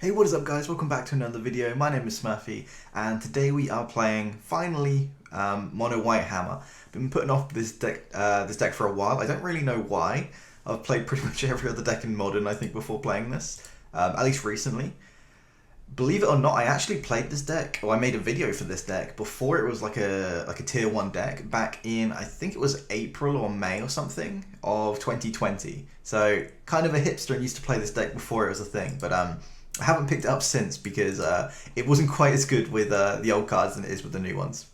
Hey, what is up guys, welcome back to another video. My name is Smurfy and today we are playing, finally, Mono White Hammer. Been putting off this deck for a while. I don't really know why. I've played pretty much every other deck in Modern, I think, before playing this, at least recently. Believe it or not, I actually played this deck, or I made a video for this deck before it was like a tier 1 deck back in, I think it was April or May or something of 2020. So kind of a hipster and used to play this deck before it was a thing, but I haven't picked it up since because it wasn't quite as good with the old cards than it is with the new ones.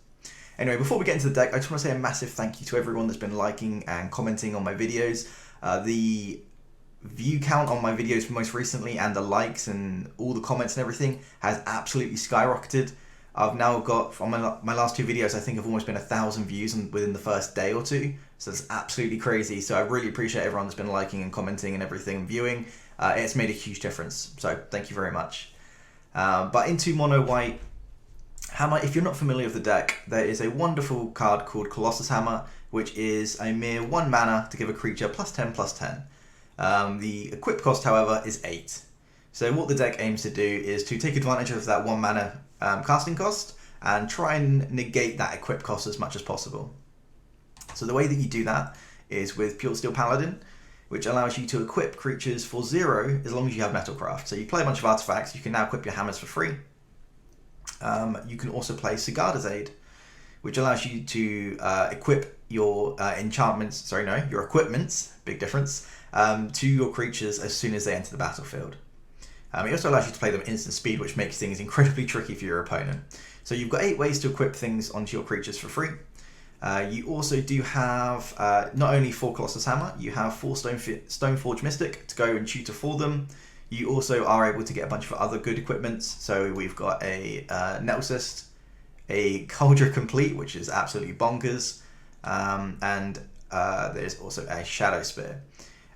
Anyway, before we get into the deck, I just want to say a massive thank you to everyone that's been liking and commenting on my videos. The view count on my videos most recently and the likes and all the comments and everything has absolutely skyrocketed. I've now got, on my last two videos, I think I've almost been 1,000 views within the first day or two. So it's absolutely crazy. So I really appreciate everyone that's been liking and commenting and everything and viewing. It's made a huge difference. So thank you very much. But into Mono White Hammer, if you're not familiar with the deck, there is a wonderful card called Colossus Hammer, which is a mere 1 mana to give a creature +10/+10. The equip cost, however, is 8. So what the deck aims to do is to take advantage of that 1 mana casting cost and try and negate that equip cost as much as possible. So the way that you do that is with Pure Steel Paladin, which allows you to equip creatures for 0 as long as you have Metalcraft. So you play a bunch of artifacts, you can now equip your hammers for free. You can also play Sigarda's Aid, which allows you to equip your your equipments, big difference, to your creatures as soon as they enter the battlefield. It also allows you to play them instant speed, which makes things incredibly tricky for your opponent. So you've got 8 ways to equip things onto your creatures for free. You also do have, not only 4 Colossus Hammer, you have 4 Stoneforge Mystic to go and tutor for them. You also are able to get a bunch of other good equipments. So we've got a Nettlecyst, a Cauldron Complete, which is absolutely bonkers, and there's also a Shadow Spear.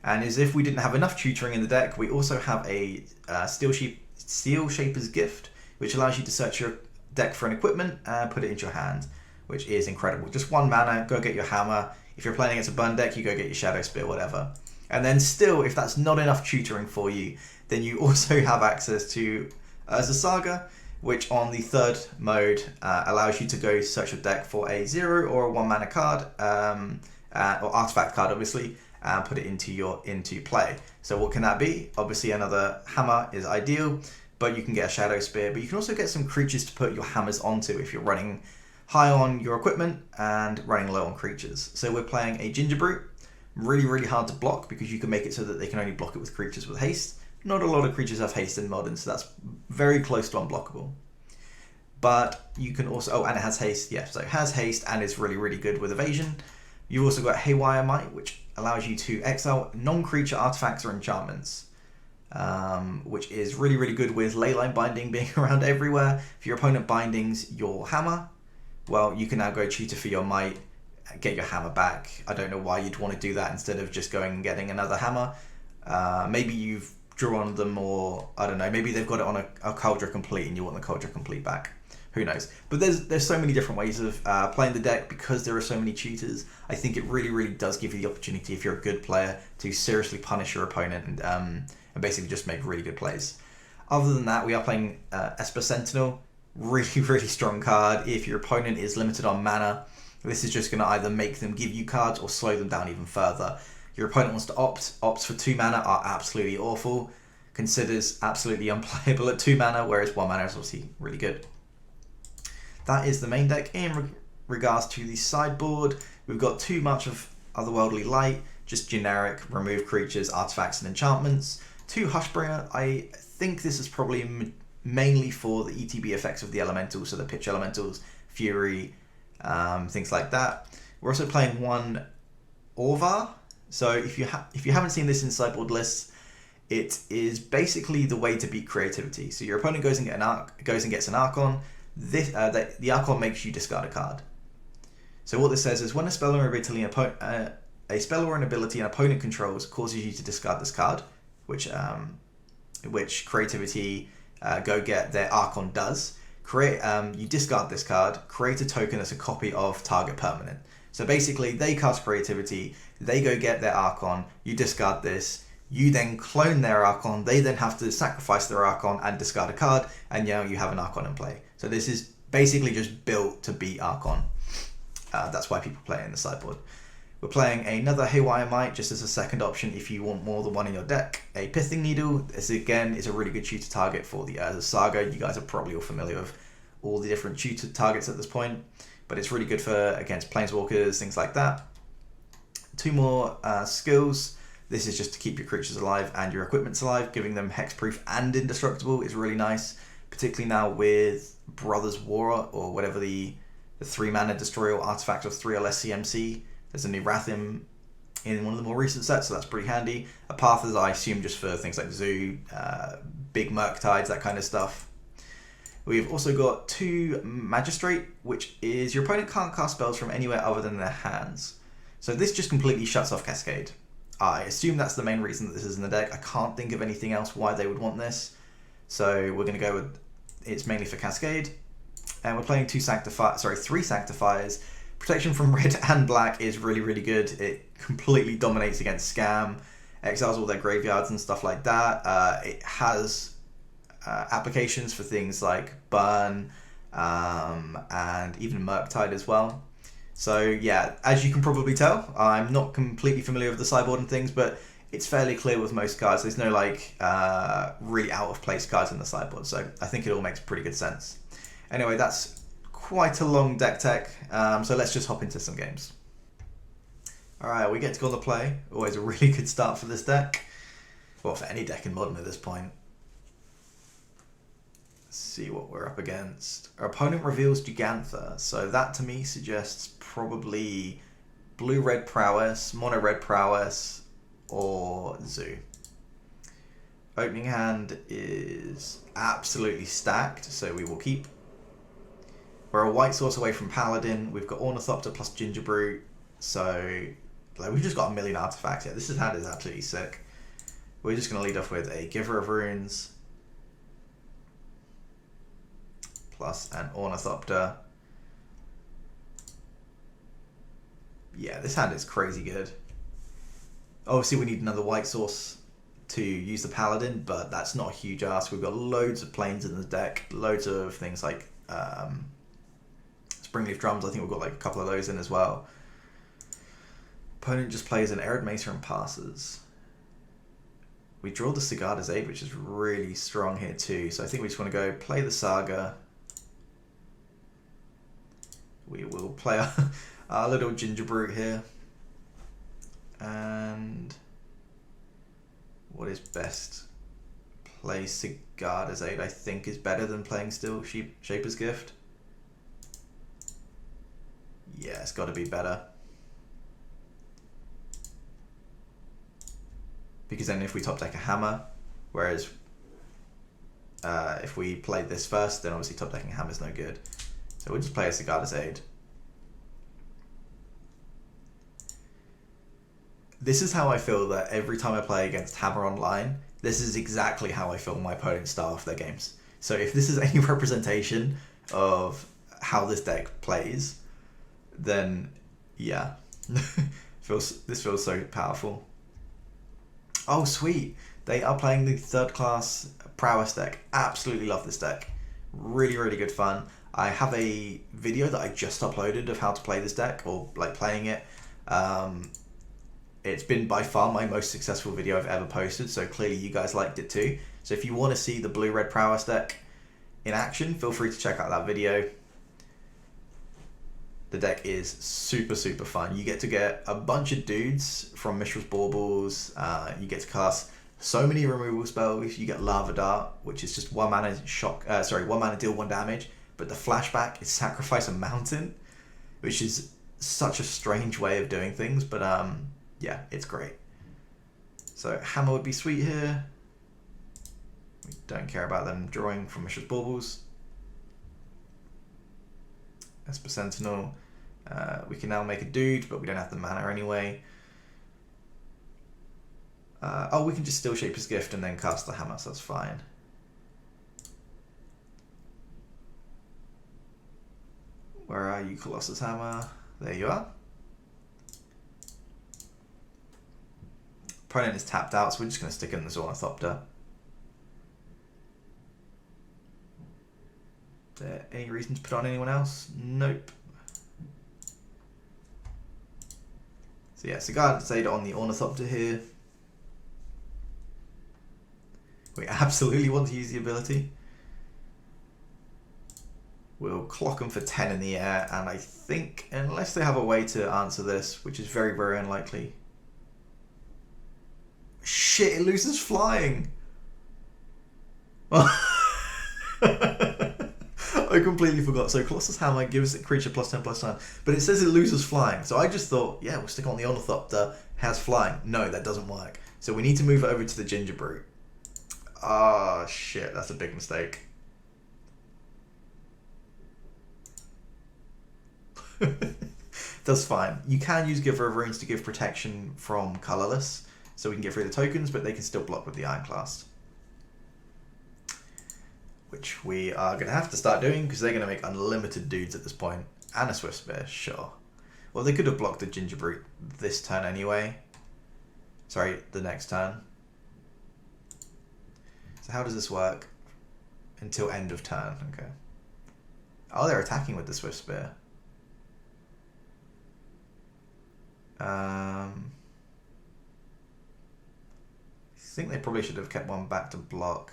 And as if we didn't have enough tutoring in the deck, we also have a Steel Shaper's Gift, which allows you to search your deck for an equipment and put it into your hand, which is incredible. Just 1 mana, go get your hammer. If you're playing against a burn deck, you go get your Shadow Spear, whatever. And then still, if that's not enough tutoring for you, then you also have access to Urza Saga, which on the 3rd mode allows you to go search your deck for a 0 or a 1 mana card, or artifact card obviously, and put it into play. So what can that be? Obviously another hammer is ideal, but you can get a Shadow Spear, but you can also get some creatures to put your hammers onto if you're running high on your equipment and running low on creatures. So we're playing a Ginger Brute, really hard to block because you can make it so that they can only block it with creatures with haste. Not a lot of creatures have haste in Modern, so that's very close to unblockable. But you can also, and it has haste, yeah, so it has haste and it's really good with evasion. You've also got Haywire Might, which allows you to exile non-creature artifacts or enchantments, which is really good with Leyline Binding being around everywhere. If your opponent bindings your hammer, well, you can now go tutor for your might, get your hammer back. I don't know why you'd want to do that instead of just going and getting another hammer. Maybe you've drawn them, or I don't know, maybe they've got it on a Cauldron Complete and you want the Cauldron Complete back. Who knows? But there's so many different ways of playing the deck because there are so many tutors. I think it really does give you the opportunity, if you're a good player, to seriously punish your opponent and basically just make really good plays. Other than that, we are playing Esper Sentinel. Really strong card. If your opponent is limited on mana, this is just going to either make them give you cards or slow them down even further. Your opponent wants to opts for 2 mana are absolutely awful. Considers absolutely unplayable at 2 mana, whereas 1 mana is obviously really good. That is the main deck. In regards to the sideboard, we've got too much of Otherworldly Light, just generic, remove creatures, artifacts and enchantments. 2 Hushbringer, I think this is probably mainly for the ETB effects of the elementals, so the pitch elementals, Fury, things like that. We're also playing 1 Orvar. So if you haven't seen this in sideboard lists, it is basically the way to beat creativity. So your opponent goes and gets an Archon. The Archon makes you discard a card. So what this says is when a spell or an ability an opponent controls causes you to discard this card, which creativity go get their Archon does. You discard this card, create a token that's a copy of target permanent. So basically they cast creativity, they go get their Archon, you discard this, You then clone their Archon, they then have to sacrifice their Archon and discard a card, and now you have an Archon in play. So this is basically just built to beat Archon. That's why people play it in the sideboard. We're playing another Haywire Might just as a second option if you want more than one in your deck. A Pithing Needle, this again is a really good tutor target for the Saga. You guys are probably all familiar with all the different tutor targets at this point, but it's really good for against Planeswalkers, things like that. Two more skills. This is just to keep your creatures alive and your equipments alive. Giving them hexproof and indestructible is really nice, particularly now with Brothers War or whatever the 3-mana destroy all artifact of 3 or less CMC. There's a new Rathim in one of the more recent sets, so that's pretty handy. A Path is, I assume, just for things like Zoo, big Murktides, that kind of stuff. We've also got 2 Magistrate, which is your opponent can't cast spells from anywhere other than their hands. So this just completely shuts off Cascade. I assume that's the main reason that this is in the deck. I can't think of anything else why they would want this. So we're going to go with, it's mainly for Cascade. And we're playing 3 Sanctifiers. Protection from red and black is really, really good. It completely dominates against Scam, exiles all their graveyards and stuff like that. It has applications for things like Burn and even Murktide as well. So yeah, as you can probably tell, I'm not completely familiar with the sideboard and things, but it's fairly clear with most cards. There's no like really out of place cards in the sideboard, so I think it all makes pretty good sense. Anyway, that's quite a long deck tech, so let's just hop into some games. Alright, we get to go on the play. Always a really good start for this deck. Well, for any deck in Modern at this point. Let's see what we're up against. Our opponent reveals Gigantha, so that to me suggests probably blue-red prowess, mono-red prowess, or Zoo. Opening hand is absolutely stacked, so we will keep. We're a white source away from Paladin. We've got Ornithopter plus Gingerbrute. So like, we've just got a million artifacts here. This hand is absolutely sick. We're just going to lead off with a Giver of Runes. Plus an Ornithopter. Yeah, this hand is crazy good. Obviously we need another white source to use the Paladin, but that's not a huge ask. We've got loads of planes in the deck. Loads of things like... Springleaf Drums, I think we've got like a couple of those in as well. Opponent just plays an Arid Mesa and passes. We draw the Sigarda's Aid, which is really strong here too. So I think we just want to go play the Saga. We will play our little Gingerbrute here. And what is best? Play Sigarda's Aid, I think, is better than playing still Shaper's Gift. Yeah, it's got to be better. Because then if we top deck a Hammer, whereas if we played this first, then obviously top decking a Hammer is no good. So we'll just play a Sigarda's Aid. This is how I feel that every time I play against Hammer Online, this is exactly how I feel my opponents start off their games. So if this is any representation of how this deck plays, then yeah, this feels so powerful. Oh sweet, they are playing the 3rd class Prowess deck. Absolutely love this deck. Really, really good fun. I have a video that I just uploaded of how to play this deck, or like playing it. It's been by far my most successful video I've ever posted, so clearly you guys liked it too. So if you want to see the blue-red Prowess deck in action, feel free to check out that video. The deck is super, super fun. You get to get a bunch of dudes from Mishra's Baubles. You get to cast so many removal spells. You get Lava Dart, which is just 1 mana shock. 1 mana deal 1 damage. But the flashback is sacrifice a mountain, which is such a strange way of doing things. But yeah, it's great. So Hammer would be sweet here. We don't care about them drawing from Mishra's Baubles. Esper Sentinel. We can now make a dude, but we don't have the mana anyway. Oh, we can just steal Shaper's Gift and then cast the Hammer, so that's fine. Where are you, Colossus Hammer? There you are. opponent is tapped out, so we're just going to stick in this Ornithopter. Is there any reason to put on anyone else? Nope. So yeah, so Guardian Zeta on the Ornithopter here. We absolutely want to use the ability. We'll clock them for 10 in the air, and I think, unless they have a way to answer this, which is very, very unlikely. Shit, it loses flying! I completely forgot. So Colossus Hammer gives the creature +10/+10, but it says it loses flying. So I just thought, yeah, we'll stick on the Ornithopter, has flying. No, that doesn't work. So we need to move it over to the Ginger Brute. Ah, shit, that's a big mistake. That's fine. You can use Giver of Runes to give protection from colorless, so we can get rid of the tokens, but they can still block with the Ironclast. Which we are going to have to start doing, because they're going to make unlimited dudes at this point. And a Swift Spear, sure. Well, they could have blocked the Ginger Brute this turn anyway. Sorry, the next turn. So how does this work? Until end of turn, okay. Oh, they're attacking with the Swift Spear. I think they probably should have kept one back to block.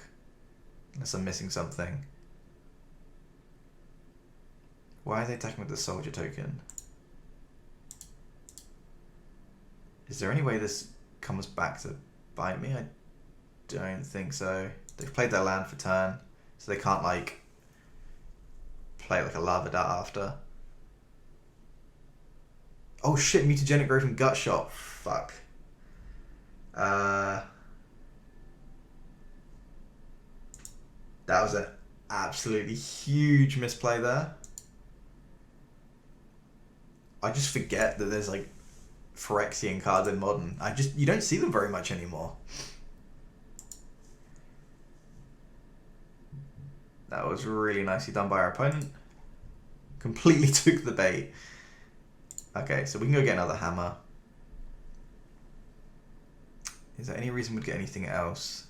Unless I'm missing something. Why are they attacking with the soldier token? Is there any way this comes back to bite me? I don't think so. They've played their land for turn, so they can't like play like a lava dart after. Oh shit, mutagenic growth and gut shot. Fuck. That was an absolutely huge misplay there. I just forget that there's like Phyrexian cards in Modern. You don't see them very much anymore. That was really nicely done by our opponent. Completely took the bait. Okay, so we can go get another hammer. Is there any reason we'd get anything else?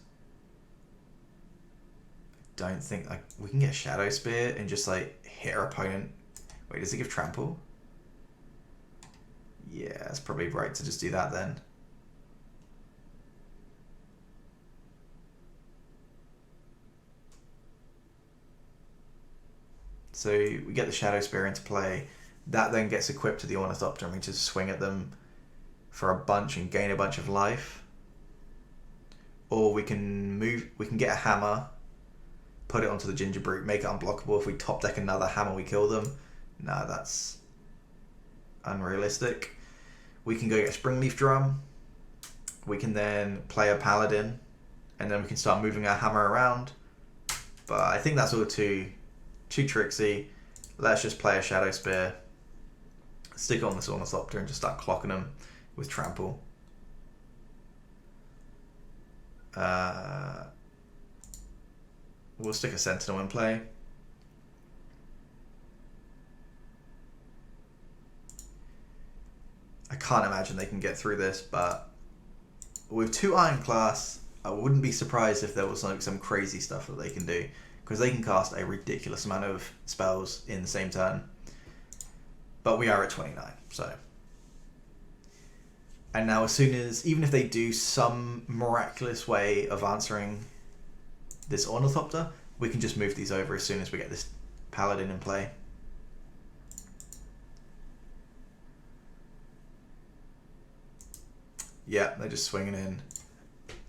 Don't think we can get a Shadow Spear and just like hit our opponent. Wait, does it give trample? Yeah, it's probably right to just do that then. So we get the Shadow Spear into play. That then gets equipped to the Ornithopter, and we just swing at them for a bunch and gain a bunch of life. Or we can get a hammer, put it onto the Ginger Brute, make it unblockable. If we top deck another hammer, we kill them. No, that's unrealistic. We can go get a Springleaf Drum. We can then play a Paladin, and then we can start moving our hammer around. But I think that's all too tricksy. Let's just play a Shadow Spear, stick it on this Ornithopter, and just start clocking them with trample. We'll stick a Sentinel in play. I can't imagine they can get through this, but with 2 Ironclasts, I wouldn't be surprised if there was like some crazy stuff that they can do, because they can cast a ridiculous amount of spells in the same turn. But we are at 29, so. And now even if they do some miraculous way of answering this Ornithopter, we can just move these over as soon as we get this Paladin in play. Yeah, they're just swinging in.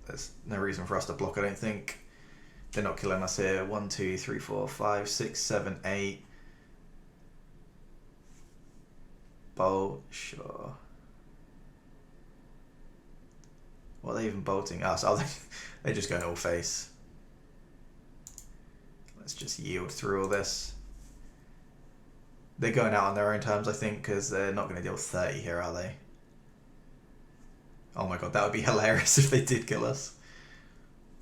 There's no reason for us to block, I don't think. They're not killing us here. 1, 2, 3, 4, 5, 6, 7, 8. Bolt, sure. What are they even bolting us? Oh, they're just going all face. Let's just yield through all this. They're going out on their own terms, I think, because they're not going to deal 30 here, are they? Oh my god, that would be hilarious if they did kill us.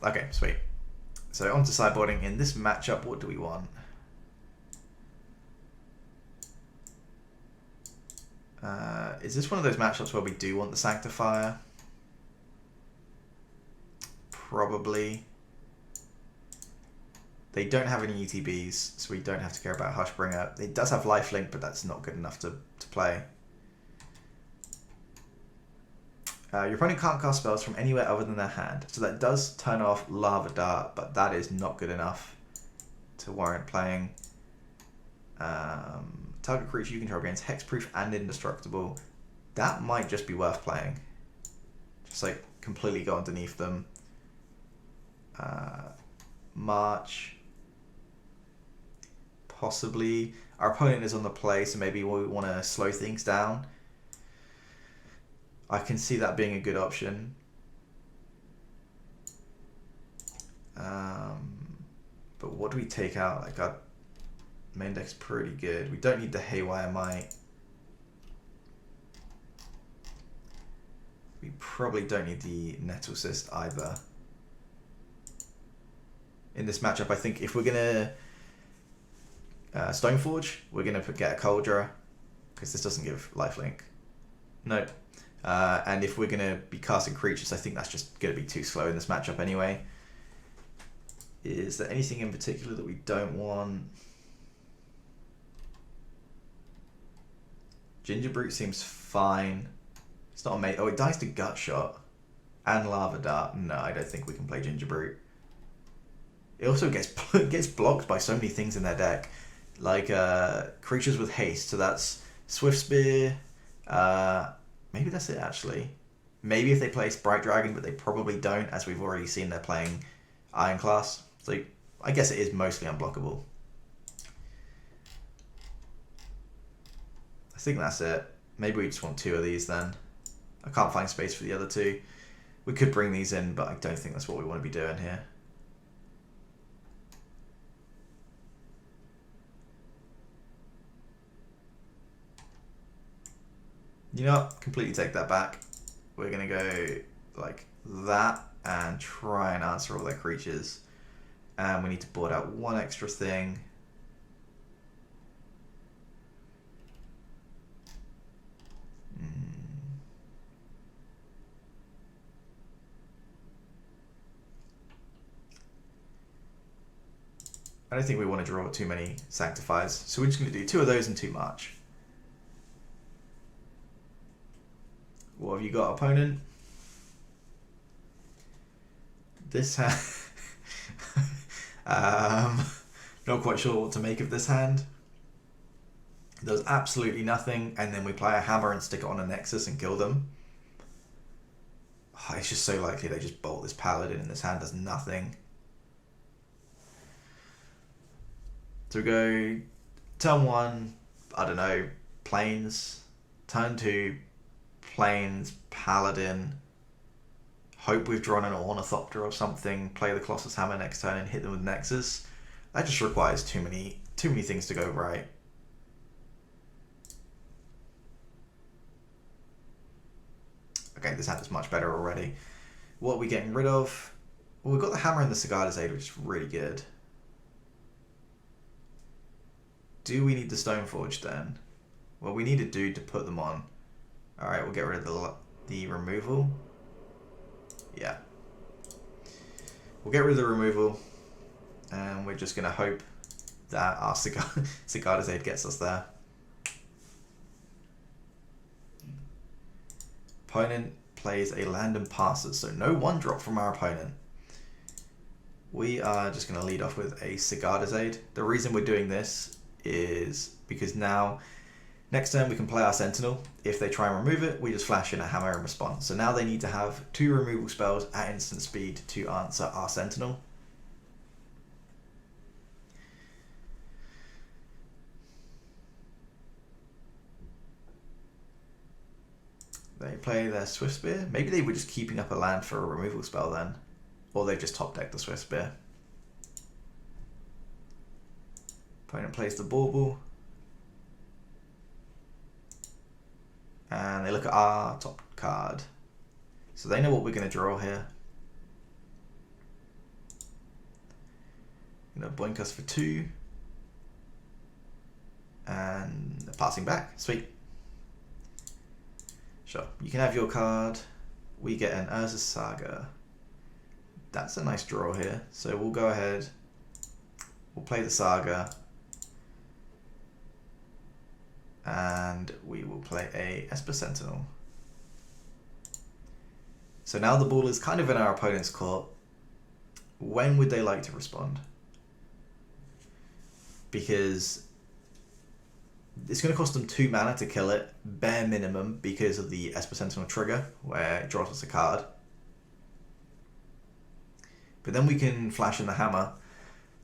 Okay, sweet. So on to sideboarding. In this matchup, what do we want? Is this one of those matchups where we do want the Sanctifier? probably. They don't have any ETBs, so we don't have to care about Hushbringer. It does have lifelink, but that's not good enough to play. Your opponent can't cast spells from anywhere other than their hand, so that does turn off Lava Dart, but that is not good enough to warrant playing. Target creature you control gains hexproof and indestructible. That might just be worth playing. Just like completely go underneath them. March. Possibly. Our opponent is on the play, so maybe we want to slow things down. I can see that being a good option. But what do we take out? Like our main deck's pretty good. We don't need the Haywire Might. We probably don't need the Nettle Cyst either. In this matchup, I think if we're going to Stoneforge, we're going to get a Cauldron, because this doesn't give lifelink. Nope. And if we're going to be casting creatures, I think that's just going to be too slow in this matchup anyway. Is there anything in particular that we don't want? Gingerbrute seems fine. It's not amazing. Oh, it dies to Gut Shot and Lava Dart. No, I don't think we can play Gingerbrute. It also gets blocked by so many things in their deck, like creatures with haste. So that's Swift Spear. Maybe that's it actually. Maybe if they play Sprite Dragon, but they probably don't, as we've already seen they're playing Ironclass. So I guess it is mostly unblockable. I think that's it. Maybe we just want 2 of these then. I can't find space for the other 2. We could bring these in, but I don't think that's what we want to be doing here. You know what? Completely take that back. We're going to go like that and try and answer all their creatures. And we need to board out 1 extra thing. I don't think we want to draw too many Sanctifiers, so we're just going to do 2 of those and 2 March. What have you got, opponent? This hand... not quite sure what to make of this hand. It does absolutely nothing, and then we play a hammer and stick it on a Nexus and kill them. Oh, it's just so likely they just bolt this Paladin and this hand does nothing. So we go turn 1, I don't know, Plains. Turn 2, Plains, Paladin. Hope we've drawn an Ornithopter or something. Play the Colossus Hammer next turn and hit them with Nexus. That just requires too many things to go right. Okay, this hand is much better already. What are we getting rid of? Well, we've got the Hammer and the Cigarda's Aid, which is really good. Do we need the Stoneforge then? Well, we need a dude to put them on. Alright, we'll get rid of the removal. Yeah. We'll get rid of the removal. And we're just going to hope that our Cigarda's Aid gets us there. Opponent plays a land and passes, so no 1-drop from our opponent. We are just going to lead off with a Cigarda's Aid. The reason we're doing this is because now, next turn we can play our Sentinel. If they try and remove it, we just flash in a Hammer in response. So now they need to have 2 removal spells at instant speed to answer our Sentinel. They play their Swift Spear. Maybe they were just keeping up a land for a removal spell then. Or they've just top decked the Swift Spear. Opponent plays the Bauble. And they look at our top card. So they know what we're going to draw here. Going to blink us for 2. And passing back. Sweet. Sure. You can have your card. We get an Urza's Saga. That's a nice draw here. So we'll go ahead. We'll play the Saga. And we will play a Esper Sentinel. So now the ball is kind of in our opponent's court. When would they like to respond? Because it's going to cost them 2 mana to kill it, bare minimum, because of the Esper Sentinel trigger, where it draws us a card. But then we can flash in the hammer,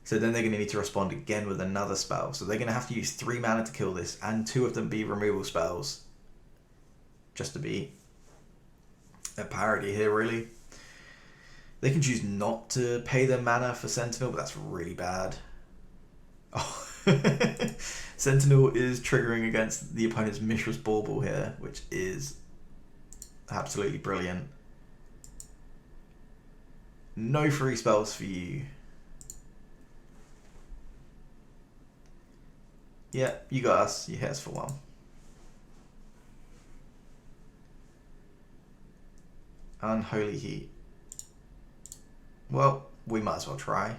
so then they're going to need to respond again with another spell. So they're going to have to use 3 mana to kill this, and 2 of them be removal spells, just to be a parity here, really. They can choose not to pay their mana for Sentinel, but that's really bad. Oh, Sentinel is triggering against the opponent's Mishra's Bauble here, which is absolutely brilliant. No free spells for you. Yeah, you got us. You hit us for 1. Unholy Heat. Well, we might as well try.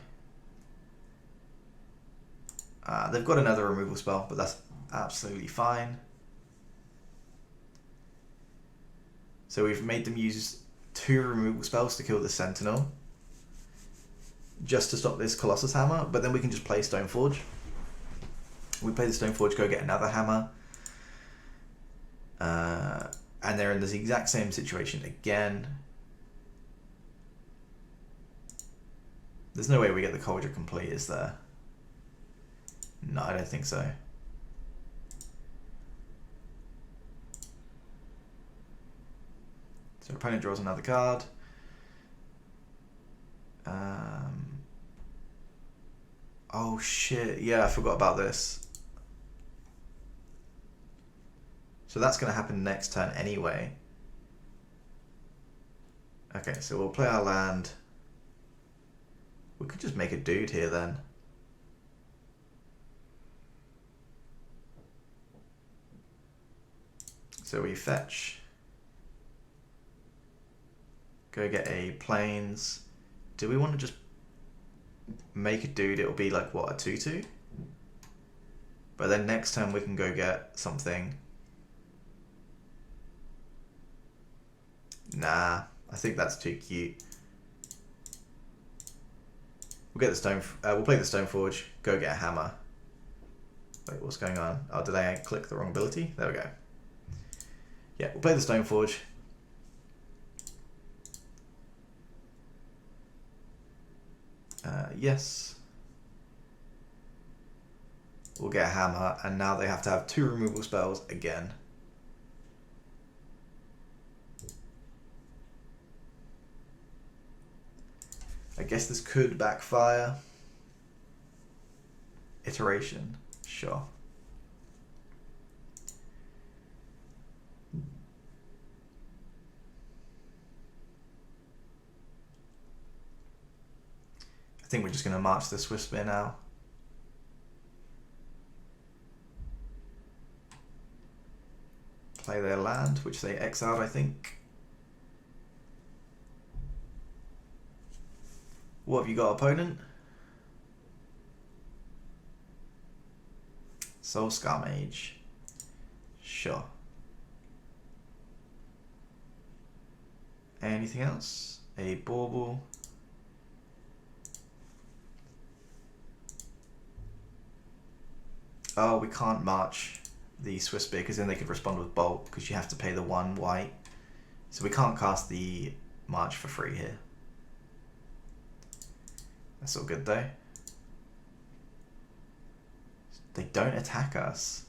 They've got another removal spell, but that's absolutely fine. So we've made them use 2 removal spells to kill the Sentinel, just to stop this Colossus Hammer, but then we can just play Stoneforge. We play the Stoneforge, go get another hammer. And they're in this exact same situation again. There's no way we get the Cauldron complete, is there? No, I don't think so. So opponent draws another card. Oh shit, yeah, I forgot about this. So that's going to happen next turn anyway. Okay, so we'll play our land. We could just make a dude here then. So we fetch. Go get a plains. Do we want to just make a dude? It'll be like, what, a 2/2? But then next turn we can go get something. Nah, I think that's too cute. We'll get the we'll play the Stoneforge. Go get a hammer. Wait, what's going on? Oh, did I click the wrong ability? There we go. Yeah, we'll play the Stoneforge. Yes. We'll get a hammer, and now they have to have 2 removal spells again. I guess this could backfire. Iteration, sure. I think we're just going to march the Swift Spear now. Play their land, which they exiled, I think. What have you got, opponent? Soul Scar Mage. Sure. Anything else? A Bauble. Oh, we can't march the Swift Spear because then they could respond with Bolt because you have to pay the 1 white. So we can't cast the march for free here. That's all good though. They don't attack us.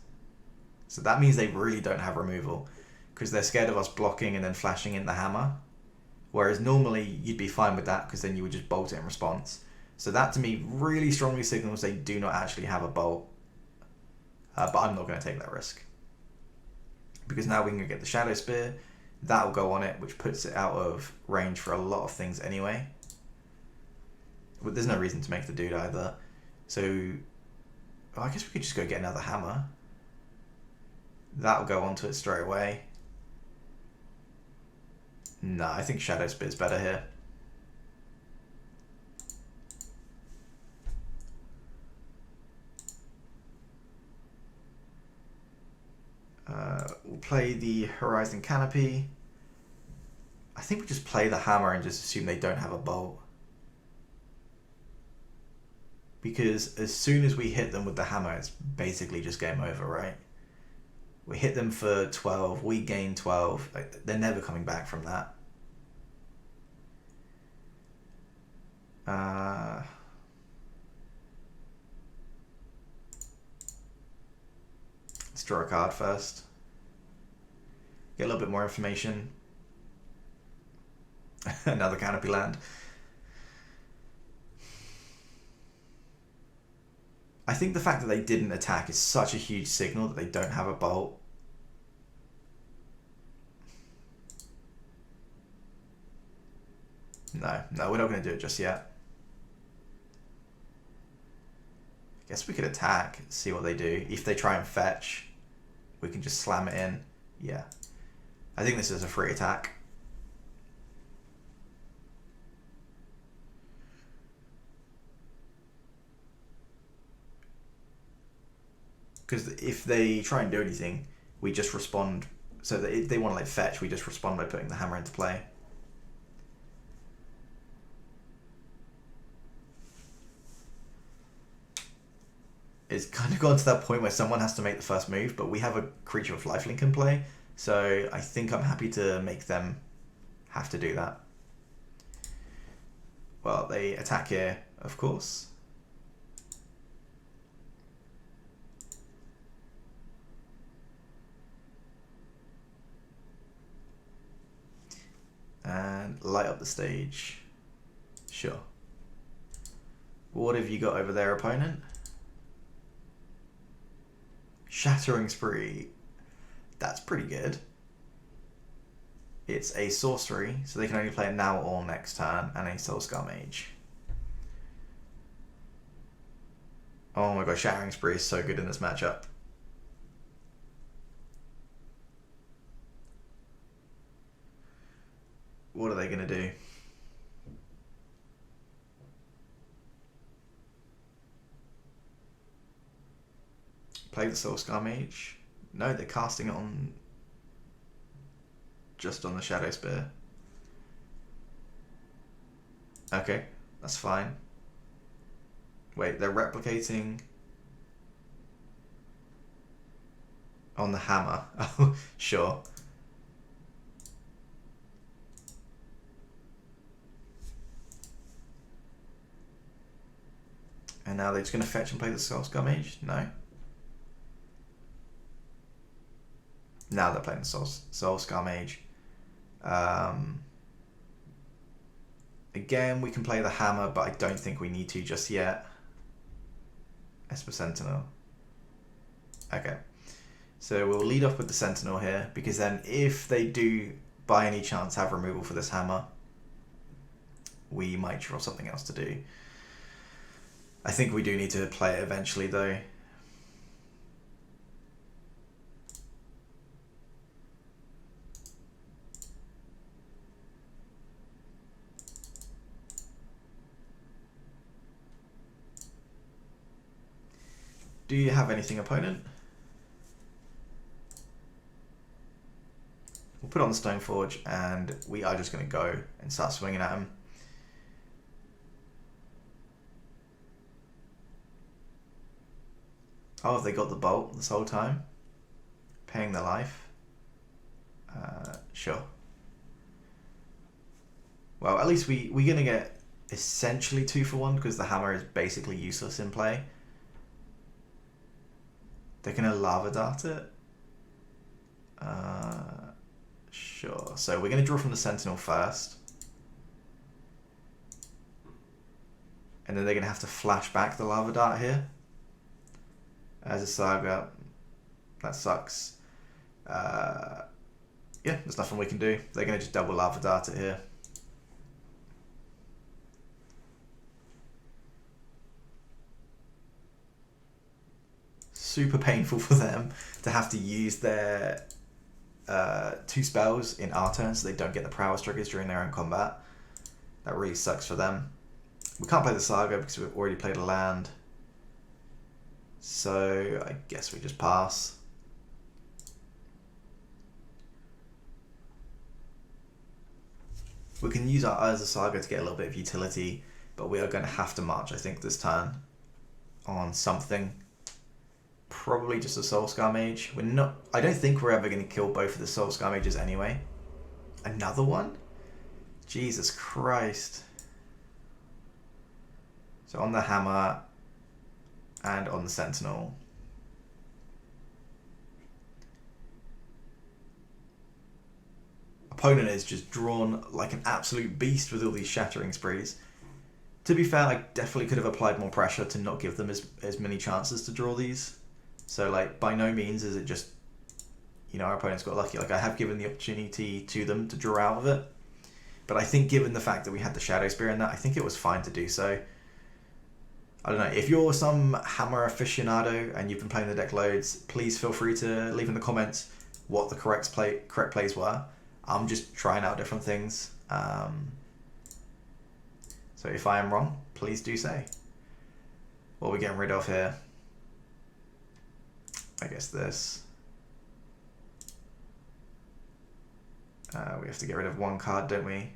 So that means they really don't have removal because they're scared of us blocking and then flashing in the hammer. Whereas normally you'd be fine with that because then you would just bolt it in response. So that to me really strongly signals they do not actually have a bolt. But I'm not going to take that risk. Because now we can get the Shadow Spear. That'll go on it, which puts it out of range for a lot of things anyway. But there's no reason to make the dude either. So I guess we could just go get another hammer. That'll go onto it straight away. Nah, I think Shadow Spear's better here. play the Horizon Canopy. I think we just play the hammer and just assume they don't have a bolt. Because as soon as we hit them with the hammer, it's basically just game over, right? We hit them for 12, we gain 12. Like, they're never coming back from that. Let's draw a card first. Get a little bit more information. Another Canopy land. I think the fact that they didn't attack is such a huge signal that they don't have a bolt. No, we're not going to do it just yet. I guess we could attack, see what they do. If they try and fetch, we can just slam it in. Yeah. I think this is a free attack. Because if they try and do anything, we just respond. So that if they want to like fetch, we just respond by putting the hammer into play. It's kind of gone to that point where someone has to make the first move, but we have a creature with lifelink in play, so I think I'm happy to make them have to do that. Well, they attack here, of course. And light up the stage. Sure. What have you got over there, opponent? Shattering Spree. That's pretty good. It's a sorcery, so they can only play it now or next turn, and a Soulscar Mage. Oh my god, Shattering Spree is so good in this matchup. What are they going to do? Play the Soulscar Mage? No, they're casting it on... just on the Shadow Spear. Okay, that's fine. Wait, they're replicating... on the hammer. Oh, sure. And now they're just going to fetch and play the Soulscar Mage? No. Now they're playing the Soulscar Mage. Again, we can play the hammer, but I don't think we need to just yet. Esper Sentinel. Okay. So we'll lead off with the Sentinel here, because then if they do, by any chance, have removal for this hammer, we might draw something else to do. I think we do need to play it eventually, though. Do you have anything, opponent? We'll put on the Stoneforge, and we are just going to go and start swinging at him. Oh, have they got the bolt this whole time? Paying their life? Sure. Well, at least we're going to get essentially 2 for 1, because the hammer is basically useless in play. They're going to Lava Dart it? Sure. So we're going to draw from the Sentinel first. And then they're going to have to flash back the Lava Dart here. As a Saga. That sucks. Yeah, there's nothing we can do. They're going to just double Lava Dart it here. Super painful for them to have to use their 2 spells in our turn so they don't get the prowess triggers during their own combat. That really sucks for them. We can't play the Saga because we've already played a land. So I guess we just pass. We can use our Eyes of Saga to get a little bit of utility, but we are going to have to march, I think, this turn on something. Probably just a Soulscar Mage. We're not. I don't think we're ever going to kill both of the Soulscar Mages anyway. Another one? Jesus Christ. So on the Hammer and on the Sentinel. Opponent is just drawn like an absolute beast with all these Shattering Sprees. To be fair, I definitely could have applied more pressure to not give them as many chances to draw these. So like, by no means is it just, you know, our opponents got lucky. Like, I have given the opportunity to them to draw out of it. But I think given the fact that we had the Shadow Spear in that, I think it was fine to do so. I don't know, if you're some Hammer aficionado and you've been playing the deck loads, please feel free to leave in the comments what the correct plays were. I'm just trying out different things. So if I am wrong, please do say. What are we getting rid of here? I guess this. We have to get rid of one card, don't we?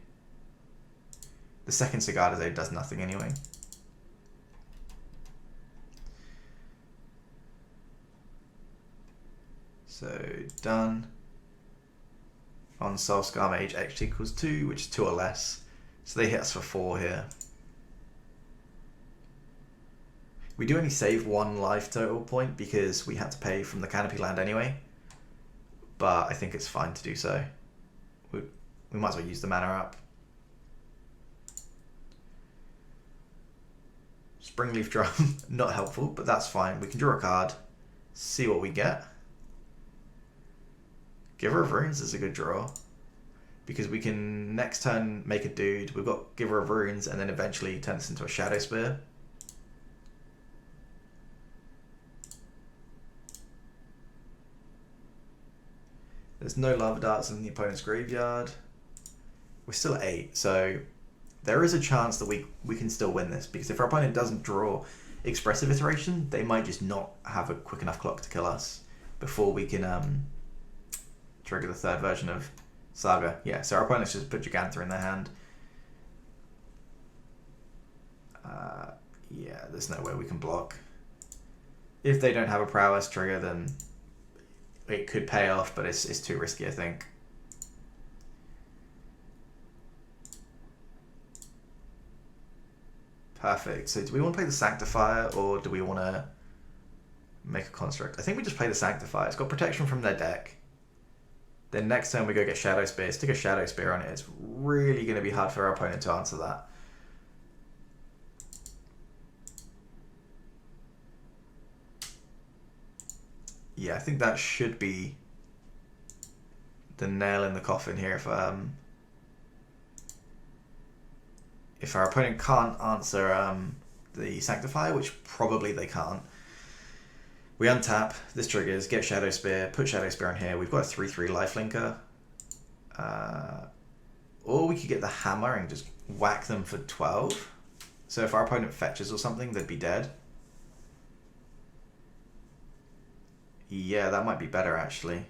The second Sigarda's does nothing anyway. So done. On Soulscar Mage, X equals 2, which is 2 or less. So they hit us for 4 here. We do only save 1 life total point because we had to pay from the Canopy land anyway. But I think it's fine to do so. We might as well use the mana up. Springleaf Drum, not helpful, but that's fine. We can draw a card, see what we get. Giver of Runes is a good draw, because we can next turn make a dude. We've got Giver of Runes and then eventually turn this into a Shadow Spear. There's no Lava Darts in the opponent's graveyard. We're still at 8, so there is a chance that we can still win this, because if our opponent doesn't draw Expressive Iteration, they might just not have a quick enough clock to kill us before we can trigger the third version of Saga. Yeah, so our opponents just put Gigantha in their hand. Yeah, there's no way we can block. If they don't have a prowess trigger, then it could pay off, but it's too risky, I think. Perfect. So do we want to play the Sanctifier, or do we want to make a construct? I think we just play the Sanctifier. It's got protection from their deck. Then next turn we go get Shadow Spear. Stick a Shadow Spear on it. It's really going to be hard for our opponent to answer that. Yeah, I think that should be the nail in the coffin here. If our opponent can't answer the Sanctifier, which probably they can't, we untap, this triggers, get Shadow Spear, put Shadow Spear on here. We've got a 3/3 lifelinker. Or we could get the Hammer and just whack them for 12. So if our opponent fetches or something, they'd be dead. Yeah, that might be better actually.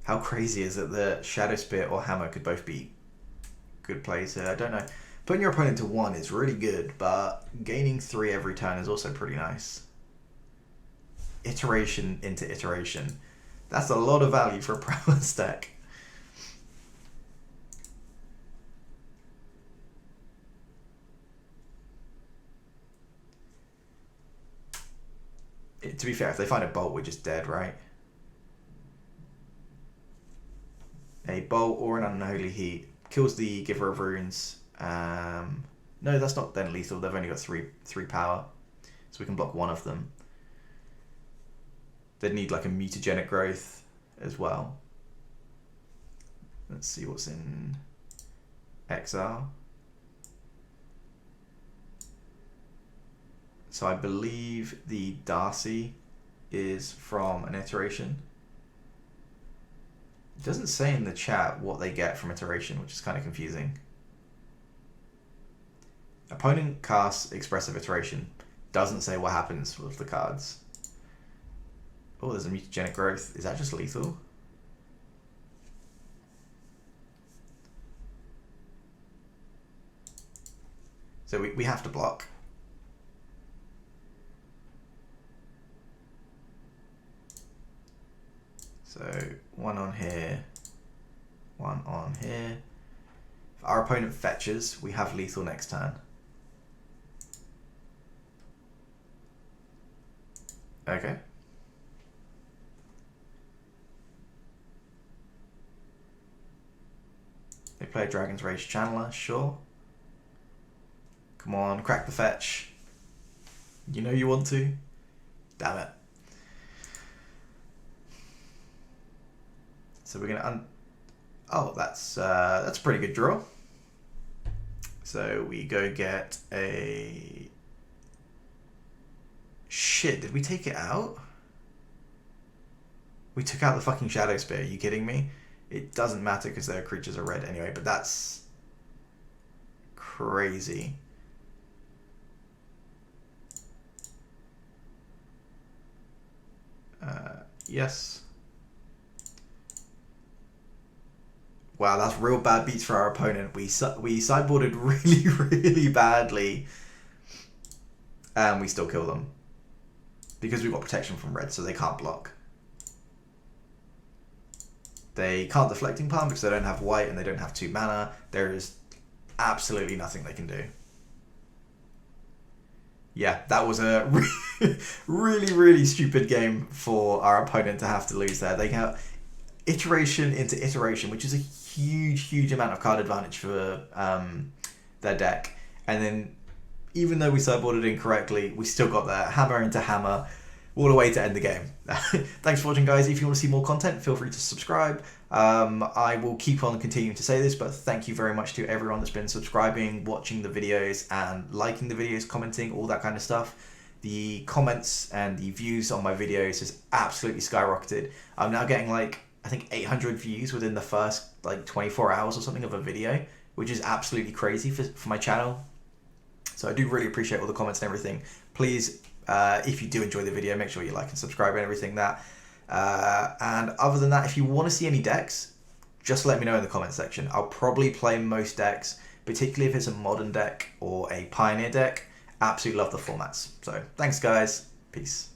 How crazy is it that Shadow Spear or Hammer could both be good plays here? I don't know. Putting your opponent to 1 is really good, but gaining 3 every turn is also pretty nice. Iteration into iteration. That's a lot of value for a prowess deck. To be fair, if they find a Bolt, we're just dead, right? A Bolt or an Unholy Heat kills the Giver of Runes. No, that's not then lethal. They've only got 3 power, so we can block 1 of them. They'd need like a Mutagenic Growth as well. Let's see what's in Exile. So I believe the Darcy is from an iteration. It doesn't say in the chat what they get from iteration, which is kind of confusing. Opponent casts Expressive Iteration. Doesn't say what happens with the cards. Oh, there's a mutagenic growth. Is that just lethal? So we have to block. So one on here, one on here. If our opponent fetches, we have lethal next turn. Okay. They play a Dragon's Rage Channeler, sure. Come on, crack the fetch. You know you want to. Damn it. So we're gonna oh, that's a pretty good draw. So we go get a shit. Did we take it out? We took out the fucking Shadow Spear. Are you kidding me? It doesn't matter because their creatures are red anyway. But that's crazy. Yes. Wow, that's real bad beats for our opponent. We sideboarded really, really badly. And we still kill them. Because we've got protection from red, so they can't block. They can't Deflecting Palm because they don't have white and they don't have 2 mana. There is absolutely nothing they can do. Yeah, that was a really, really stupid game for our opponent to have to lose there. They have iteration into iteration, which is a huge, huge amount of card advantage for their deck. And then, even though we sideboarded incorrectly, we still got there. Hammer into hammer, all the way to end the game. Thanks for watching, guys. If you want to see more content, feel free to subscribe. I will keep on continuing to say this, but thank you very much to everyone that's been subscribing, watching the videos, and liking the videos, commenting, all that kind of stuff. The comments and the views on my videos has absolutely skyrocketed. I'm now getting like, I think 800 views within the first like 24 hours or something of a video, which is absolutely crazy for my channel. So I do really appreciate all the comments and everything. Please, if you do enjoy the video, make sure you like and subscribe and everything that. And other than that, if you want to see any decks, just let me know in the comment section. I'll probably play most decks, particularly if it's a modern deck or a pioneer deck. Absolutely love the formats. So thanks, guys. Peace.